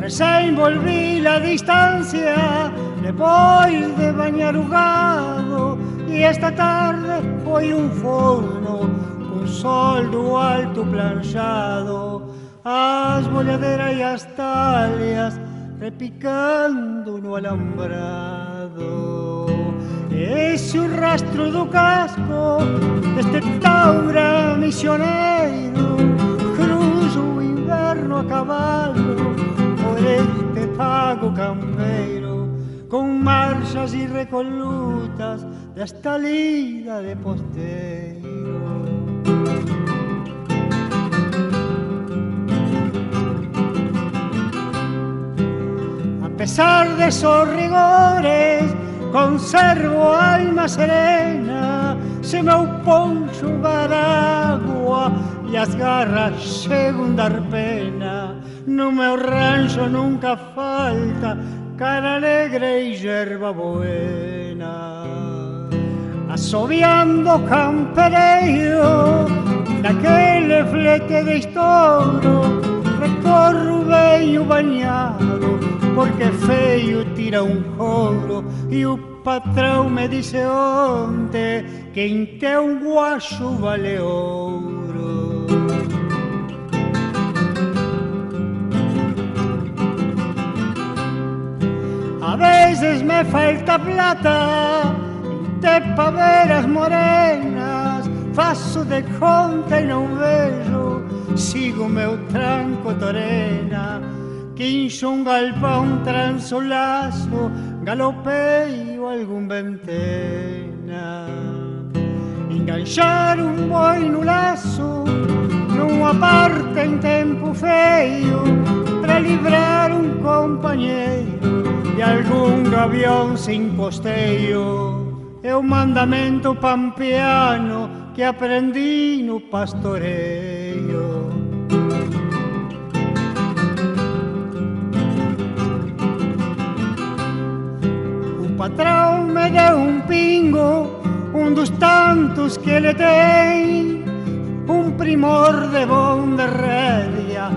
Recién volví la distancia después de bañarugado y esta tarde foi un forno con sol do alto planchado, as boleaderas e as talhas repicando no alambrado. Esse o rastro do casco deste taura misioneiro, cruzo o inverno a cavalo por este pago campeiro, con marchas e recolutas desta lida de posteiro. A pesar de esos rigores, conservo alma serena, se meu poncho dar agua e as garras chegan dar pena. No meu rancho nunca falta cara alegre e yerba buena. Assobiando campereiro daquele flete de estouro, recorro veio bañado porque feio tira un couro e o patrão me disse ontem que em teu guacho vale ouro. A veces me falta plata até pa ver as morenas, faço de conta e não vejo, sigo meu tranco torena, quincho um galpão, tranço laço, galopeio algum ventena. Enganchar um boi no laço, numa parte em tempo feio, para livrar um companheiro de algum gavião sem costeio. É o mandamento pampeano que aprendi no pastoreio. O patrão me deu um pingo, um dos tantos que ele tem, um primor de bom de rédea,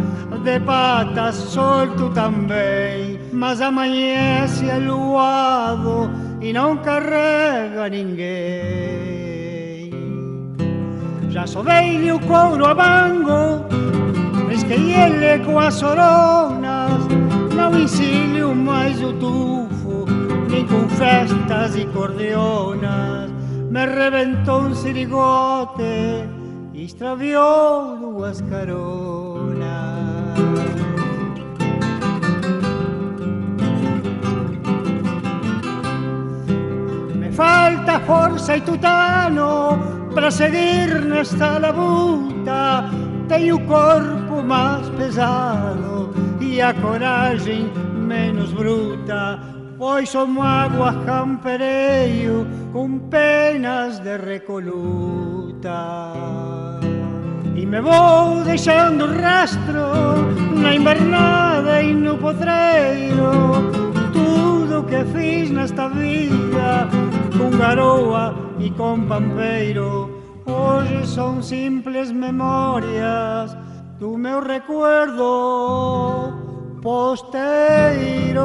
de patas solto também, mas amanhece aluado e não carrega ninguém. Já sovei o couro a bango, risquei ele com as soronas, não ensino mais o tufo, nem com festas e cordeonas. Me rebentou um sirigote e extraviou duas caronas. Falta força e tutano para seguir nesta labuta. Tenho o corpo mais pesado e a coragem menos bruta, pois sou mágoa campereio com penas de recoluta. E me vou deixando rastro na invernada e no potreiro, tudo que fiz nesta vida com garoa e com pampeiro, hoje são simples memórias do meu recuerdo posteiro.